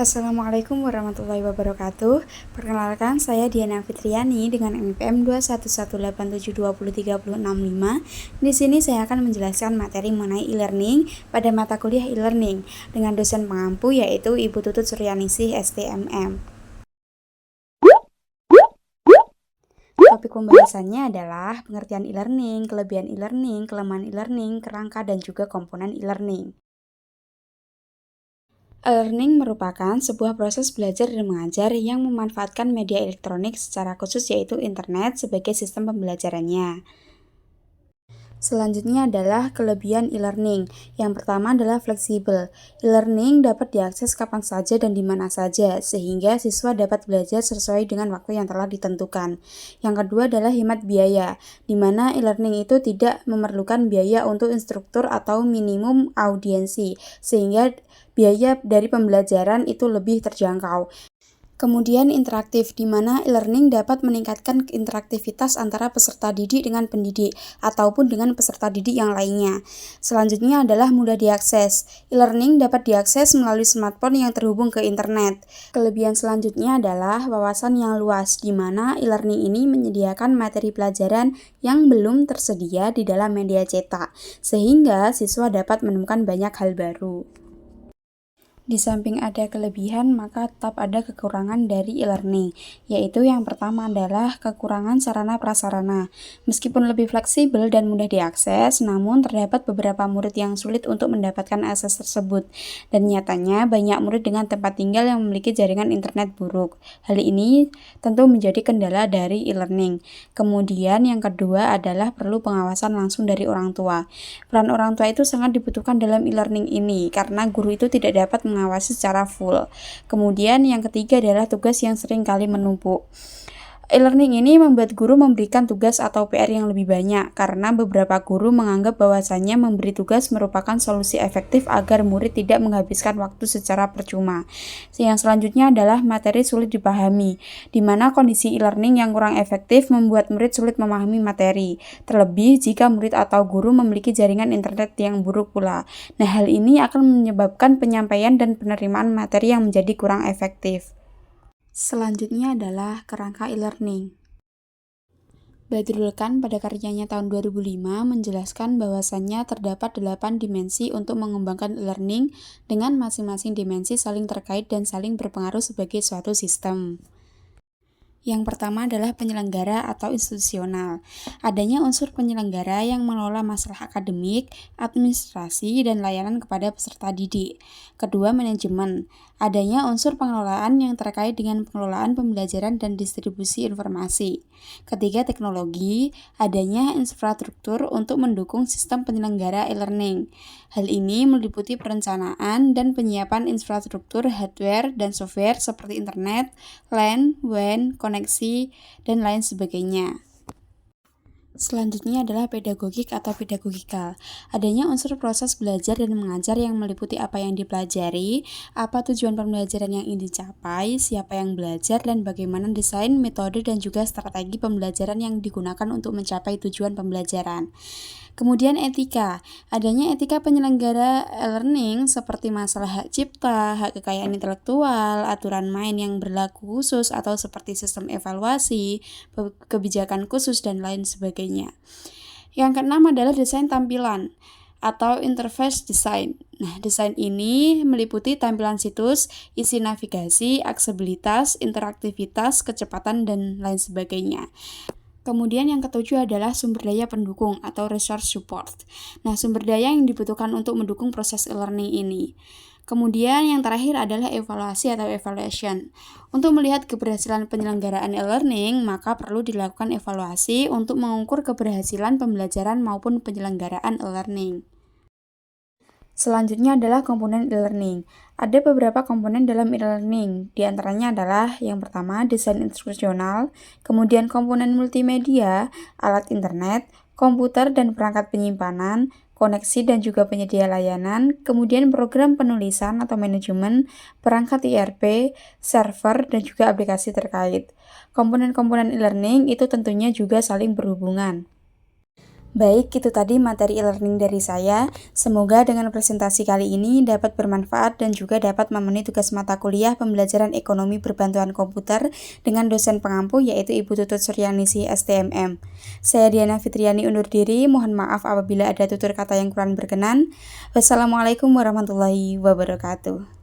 Assalamualaikum warahmatullahi wabarakatuh. Perkenalkan, saya Diana Fitriani dengan NPM 21187203065. Di sini saya akan menjelaskan materi mengenai e-learning pada mata kuliah e-learning dengan dosen pengampu yaitu Ibu Tutut Suryaningsih STMM. Topik pembahasannya adalah pengertian e-learning, kelebihan e-learning, kelemahan e-learning, kerangka dan juga komponen e-learning. E-learning merupakan sebuah proses belajar dan mengajar yang memanfaatkan media elektronik secara khusus yaitu internet sebagai sistem pembelajarannya. Selanjutnya adalah kelebihan e-learning. Yang pertama adalah fleksibel. E-learning dapat diakses kapan saja dan di mana saja, sehingga siswa dapat belajar sesuai dengan waktu yang telah ditentukan. Yang kedua adalah hemat biaya, di mana e-learning itu tidak memerlukan biaya untuk instruktur atau minimum audiensi, sehingga biaya dari pembelajaran itu lebih terjangkau. Kemudian interaktif, di mana e-learning dapat meningkatkan interaktivitas antara peserta didik dengan pendidik, ataupun dengan peserta didik yang lainnya. Selanjutnya adalah mudah diakses. E-learning dapat diakses melalui smartphone yang terhubung ke internet. Kelebihan selanjutnya adalah wawasan yang luas, di mana e-learning ini menyediakan materi pelajaran yang belum tersedia di dalam media cetak, sehingga siswa dapat menemukan banyak hal baru. Di samping ada kelebihan, maka tetap ada kekurangan dari e-learning, yaitu yang pertama adalah kekurangan sarana prasarana. Meskipun lebih fleksibel dan mudah diakses, namun terdapat beberapa murid yang sulit untuk mendapatkan akses tersebut. Dan nyatanya, banyak murid dengan tempat tinggal yang memiliki jaringan internet buruk. Hal ini tentu menjadi kendala dari e-learning. Kemudian yang kedua adalah perlu pengawasan langsung dari orang tua. Peran orang tua itu sangat dibutuhkan dalam e-learning ini, karena guru itu tidak dapat mengawasi secara full. Kemudian yang ketiga adalah tugas yang sering kali menumpuk. E-learning ini membuat guru memberikan tugas atau PR yang lebih banyak, karena beberapa guru menganggap bahwasannya memberi tugas merupakan solusi efektif agar murid tidak menghabiskan waktu secara percuma. Yang selanjutnya adalah materi sulit dipahami, di mana kondisi e-learning yang kurang efektif membuat murid sulit memahami materi, terlebih jika murid atau guru memiliki jaringan internet yang buruk pula. Nah, hal ini akan menyebabkan penyampaian dan penerimaan materi yang menjadi kurang efektif. Selanjutnya adalah kerangka e-learning. Badrul Khan pada karyanya tahun 2005 menjelaskan bahwasannya terdapat 8 dimensi untuk mengembangkan e-learning dengan masing-masing dimensi saling terkait dan saling berpengaruh sebagai suatu sistem. Yang pertama adalah penyelenggara atau institusional. Adanya unsur penyelenggara yang mengelola masalah akademik, administrasi, dan layanan kepada peserta didik. Kedua, manajemen. Adanya unsur pengelolaan yang terkait dengan pengelolaan pembelajaran dan distribusi informasi. Ketiga, teknologi. Adanya infrastruktur untuk mendukung sistem penyelenggara e-learning. Hal ini meliputi perencanaan dan penyiapan infrastruktur hardware dan software seperti internet, LAN, WAN, koneksi, dan lain sebagainya. Selanjutnya adalah pedagogik atau pedagogikal. Adanya unsur proses belajar dan mengajar yang meliputi apa yang dipelajari, apa tujuan pembelajaran yang ingin dicapai, siapa yang belajar, dan bagaimana desain, metode, dan juga strategi pembelajaran yang digunakan untuk mencapai tujuan pembelajaran. Kemudian etika. Adanya etika penyelenggara e-learning seperti masalah hak cipta, hak kekayaan intelektual, aturan main yang berlaku khusus atau seperti sistem evaluasi, kebijakan khusus, dan lain sebagainya. Yang keenam adalah desain tampilan atau interface design. Nah, desain ini meliputi tampilan situs, isi navigasi, aksesibilitas, interaktivitas, kecepatan, dan lain sebagainya. Kemudian yang ketujuh adalah sumber daya pendukung atau resource support. Nah, sumber daya yang dibutuhkan untuk mendukung proses e-learning ini. Kemudian yang terakhir adalah evaluasi atau evaluation. Untuk melihat keberhasilan penyelenggaraan e-learning, maka perlu dilakukan evaluasi untuk mengukur keberhasilan pembelajaran maupun penyelenggaraan e-learning. Selanjutnya adalah komponen e-learning. Ada beberapa komponen dalam e-learning, di antaranya adalah yang pertama desain instruksional, kemudian komponen multimedia, alat internet, komputer dan perangkat penyimpanan, koneksi dan juga penyedia layanan, kemudian program penulisan atau manajemen, perangkat ERP, server, dan juga aplikasi terkait. Komponen-komponen e-learning itu tentunya juga saling berhubungan. Baik, itu tadi materi e-learning dari saya. Semoga dengan presentasi kali ini dapat bermanfaat dan juga dapat memenuhi tugas mata kuliah pembelajaran ekonomi berbantuan komputer dengan dosen pengampu yaitu Ibu Tutut Suryanisi STMM. Saya Diana Fitriani undur diri, mohon maaf apabila ada tutur kata yang kurang berkenan. Wassalamualaikum warahmatullahi wabarakatuh.